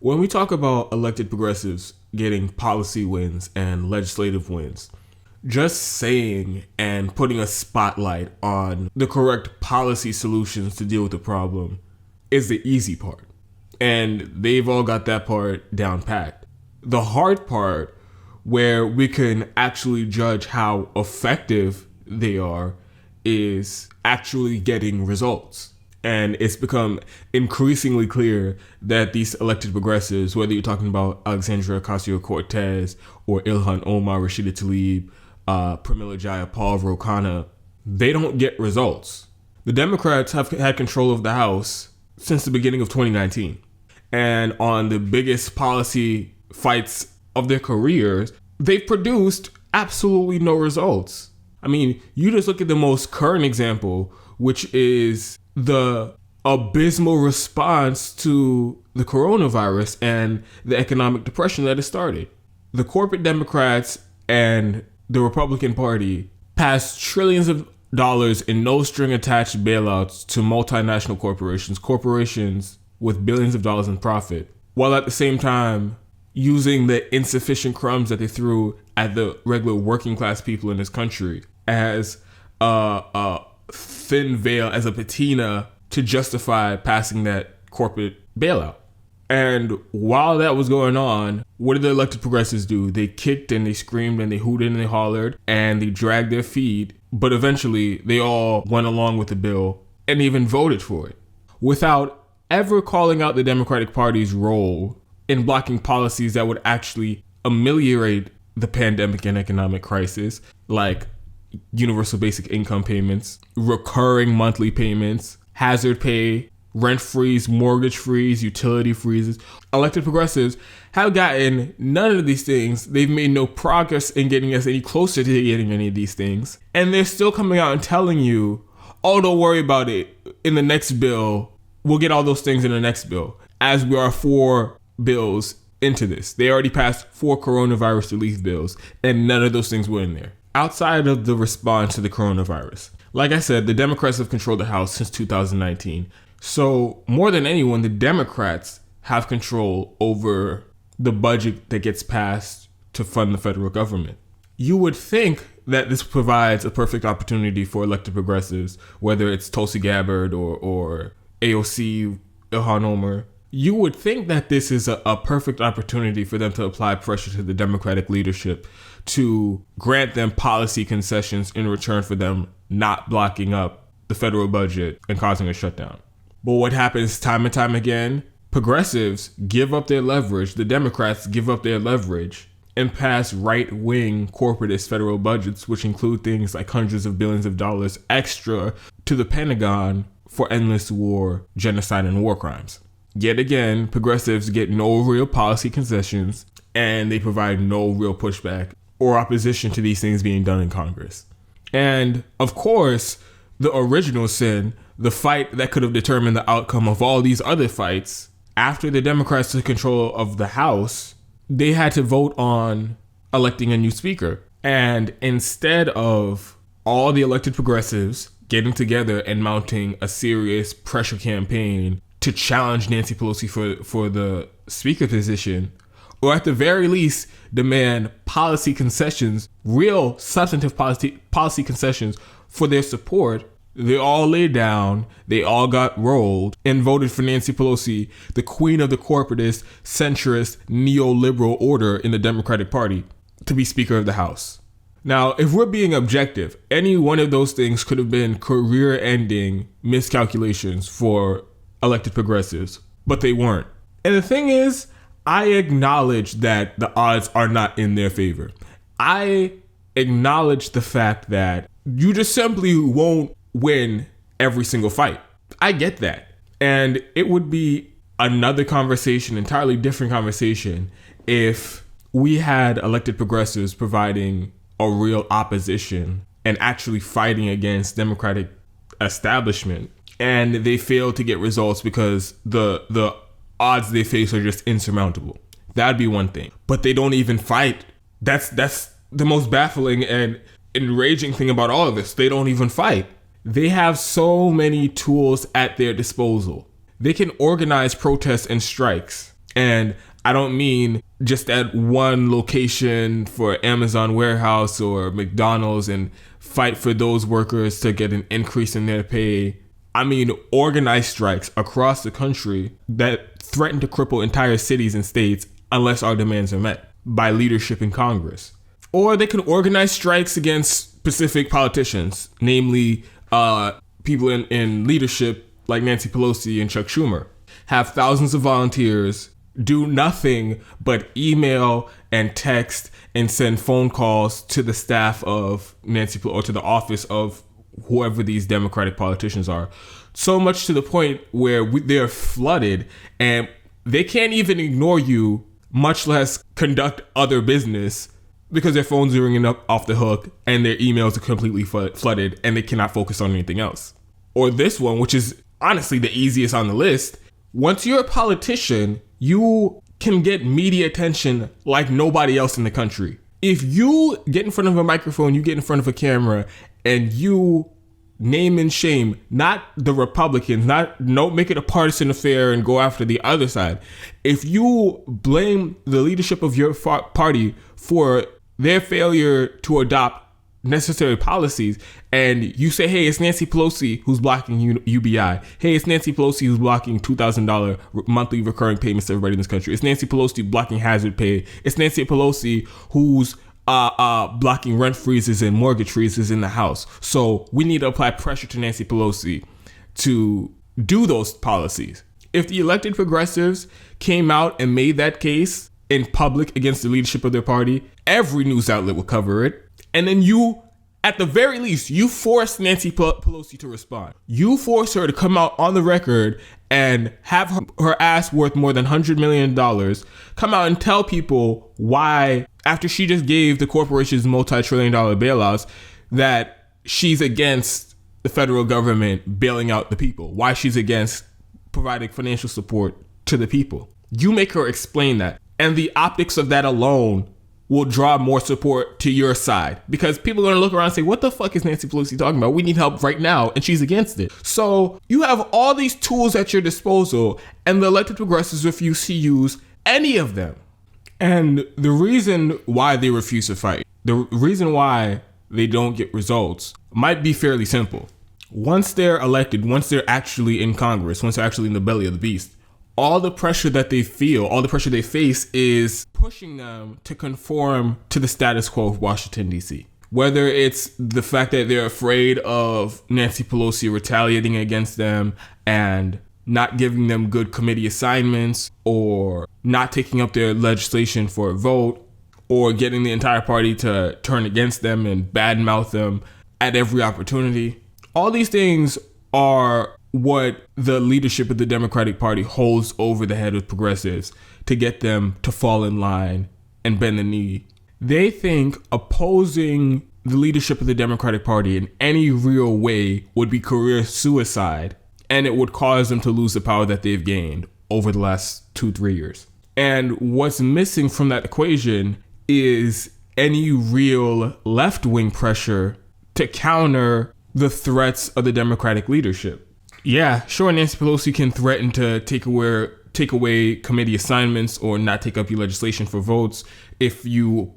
When we talk about elected progressives getting policy wins and legislative wins, just saying and putting a spotlight on the correct policy solutions to deal with the problem is the easy part. And they've all got that part down pat. The hard part, where we can actually judge how effective they are, is actually getting results. And it's become increasingly clear that these elected progressives, whether you're talking about Alexandria Ocasio-Cortez or Ilhan Omar, Rashida Tlaib, Pramila Jayapal, Ro Khanna, they don't get results. The Democrats have had control of the House since the beginning of 2019. And on the biggest policy fights of their careers, they've produced absolutely no results. I mean, you just look at the most current example, which is the abysmal response to the coronavirus and the economic depression that it started. The corporate Democrats and the Republican Party passed trillions of dollars in no-string-attached bailouts to multinational corporations with billions of dollars in profit, while at the same time using the insufficient crumbs that they threw at the regular working class people in this country as a thin veil, as a patina to justify passing that corporate bailout. And while that was going on, what did the elected progressives do? They kicked and they screamed and they hooted and they hollered and they dragged their feet. But eventually they all went along with the bill and even voted for it without ever calling out the Democratic Party's role in blocking policies that would actually ameliorate the pandemic and economic crisis, like universal basic income payments, recurring monthly payments, hazard pay, rent freeze, mortgage freeze, utility freezes. Elected progressives have gotten none of these things. They've made no progress in getting us any closer to getting any of these things. And they're still coming out and telling you, oh, don't worry about it. In the next bill, we'll get all those things in the next bill. As we are 4 bills into this. They already passed 4 coronavirus relief bills, and none of those things were in there. Outside of the response to the coronavirus, like I said, the Democrats have controlled the House since 2019. So more than anyone, the Democrats have control over the budget that gets passed to fund the federal government. You would think that this provides a perfect opportunity for elected progressives, whether it's Tulsi Gabbard or AOC, Ilhan Omar. You would think that this is a perfect opportunity for them to apply pressure to the Democratic leadership to grant them policy concessions in return for them not blocking up the federal budget and causing a shutdown. But what happens time and time again? Progressives give up their leverage, the Democrats give up their leverage, and pass right-wing corporatist federal budgets, which include things like hundreds of billions of dollars extra to the Pentagon for endless war, genocide, and war crimes. Yet again, progressives get no real policy concessions, and they provide no real pushback or opposition to these things being done in Congress. And of course, the original sin, the fight that could have determined the outcome of all these other fights, after the Democrats took control of the House, they had to vote on electing a new speaker. And instead of all the elected progressives getting together and mounting a serious pressure campaign to challenge Nancy Pelosi for the speaker position, or at the very least demand policy concessions, real substantive policy concessions for their support, they all laid down, they all got rolled, and voted for Nancy Pelosi, the queen of the corporatist, centrist, neoliberal order in the Democratic Party, to be Speaker of the House. Now, if we're being objective, any one of those things could have been career-ending miscalculations for elected progressives, but they weren't. And the thing is, I acknowledge that the odds are not in their favor. I acknowledge the fact that you just simply won't win every single fight. I get that. And it would be another conversation, entirely different conversation, if we had elected progressives providing a real opposition and actually fighting against Democratic establishment, and they fail to get results because the odds they face are just insurmountable. That'd be one thing. But they don't even fight. That's the most baffling and enraging thing about all of this. They don't even fight. They have so many tools at their disposal. They can organize protests and strikes. And I don't mean just at one location for Amazon warehouse or McDonald's and fight for those workers to get an increase in their pay. I mean organized strikes across the country that threaten to cripple entire cities and states unless our demands are met by leadership in Congress. Or they can organize strikes against specific politicians, namely people in leadership like Nancy Pelosi and Chuck Schumer. Have thousands of volunteers do nothing but email and text and send phone calls to the staff of Nancy Pelosi or to the office of whoever these Democratic politicians are. So much to the point where they're flooded and they can't even ignore you, much less conduct other business, because their phones are ringing up off the hook and their emails are completely flooded and they cannot focus on anything else. Or this one, which is honestly the easiest on the list. Once you're a politician, you can get media attention like nobody else in the country. If you get in front of a microphone, you get in front of a camera, and you name and shame, not the Republicans, make it a partisan affair and go after the other side. If you blame the leadership of your party for their failure to adopt necessary policies, and you say, hey, it's Nancy Pelosi who's blocking UBI. Hey, it's Nancy Pelosi who's blocking $2,000 monthly recurring payments to everybody in this country. It's Nancy Pelosi blocking hazard pay. It's Nancy Pelosi who's blocking rent freezes and mortgage freezes in the House. So we need to apply pressure to Nancy Pelosi to do those policies. If the elected progressives came out and made that case in public against the leadership of their party, every news outlet would cover it. And then you, at the very least, you force Nancy Pelosi to respond. You force her to come out on the record and have her ass worth more than $100 million come out and tell people why, after she just gave the corporations multi-trillion-dollar bailouts, that she's against the federal government bailing out the people, why she's against providing financial support to the people. You make her explain that. And the optics of that alone will draw more support to your side, because people are going to look around and say, what the fuck is Nancy Pelosi talking about? We need help right now, and she's against it. So you have all these tools at your disposal, and the elected progressives refuse to use any of them. And the reason why they refuse to fight, the reason why they don't get results might be fairly simple. Once they're elected, once they're actually in Congress, once they're actually in the belly of the beast, all the pressure that they feel, all the pressure they face is pushing them to conform to the status quo of Washington, D.C. Whether it's the fact that they're afraid of Nancy Pelosi retaliating against them and not giving them good committee assignments, or not taking up their legislation for a vote, or getting the entire party to turn against them and badmouth them at every opportunity. All these things are what the leadership of the Democratic Party holds over the head of progressives to get them to fall in line and bend the knee. They think opposing the leadership of the Democratic Party in any real way would be career suicide, and it would cause them to lose the power that they've gained over the last 2-3 years. And what's missing from that equation is any real left-wing pressure to counter the threats of the Democratic leadership. Yeah, sure, Nancy Pelosi can threaten to take away committee assignments or not take up your legislation for votes if you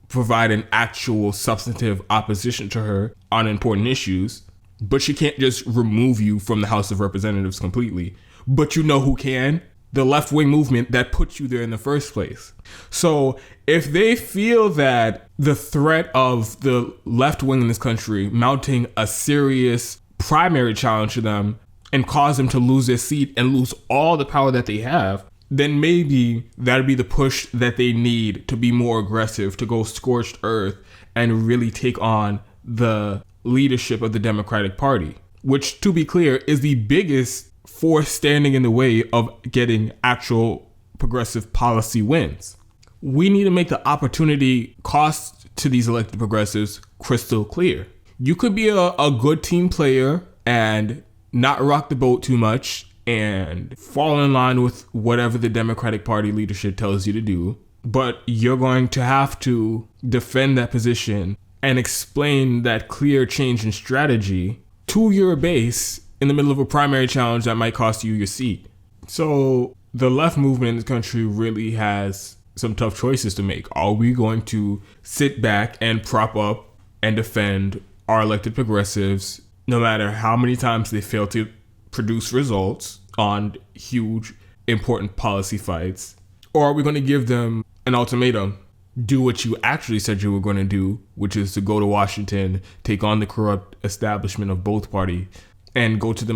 provide an actual substantive opposition to her on important issues. But she can't just remove you from the House of Representatives completely. But you know who can? The left-wing movement that put you there in the first place. So if they feel that the threat of the left wing in this country mounting a serious primary challenge to them and cause them to lose their seat and lose all the power that they have, then maybe that'd be the push that they need to be more aggressive, to go scorched earth and really take on the leadership of the Democratic Party, which, to be clear, is the biggest force standing in the way of getting actual progressive policy wins. We need to make the opportunity cost to these elected progressives crystal clear. You could be a good team player and not rock the boat too much and fall in line with whatever the Democratic Party leadership tells you to do, but you're going to have to defend that position and explain that clear change in strategy to your base in the middle of a primary challenge that might cost you your seat. So the left movement in this country really has some tough choices to make. Are we going to sit back and prop up and defend our elected progressives no matter how many times they fail to produce results on huge, important policy fights? Or are we going to give them an ultimatum? Do what you actually said you were going to do, which is to go to Washington, take on the corrupt establishment of both parties, and go to the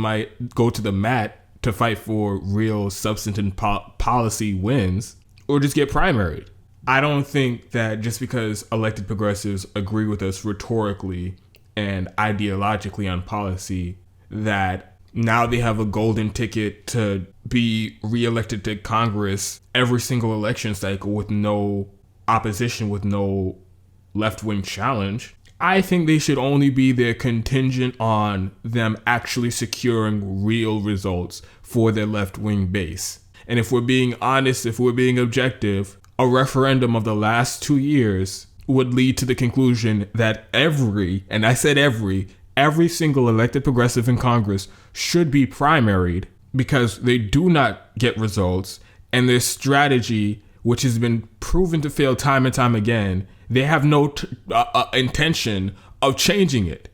mat to fight for real substantive policy wins, or just get primaried. I don't think that just because elected progressives agree with us rhetorically and ideologically on policy, that now they have a golden ticket to be reelected to Congress every single election cycle with no opposition, with no left-wing challenge. I think they should only be there contingent on them actually securing real results for their left-wing base. And if we're being honest, if we're being objective, a referendum of the last 2 years would lead to the conclusion that every single elected progressive in Congress should be primaried because they do not get results, and their strategy, which has been proven to fail time and time again, they have no intention of changing it.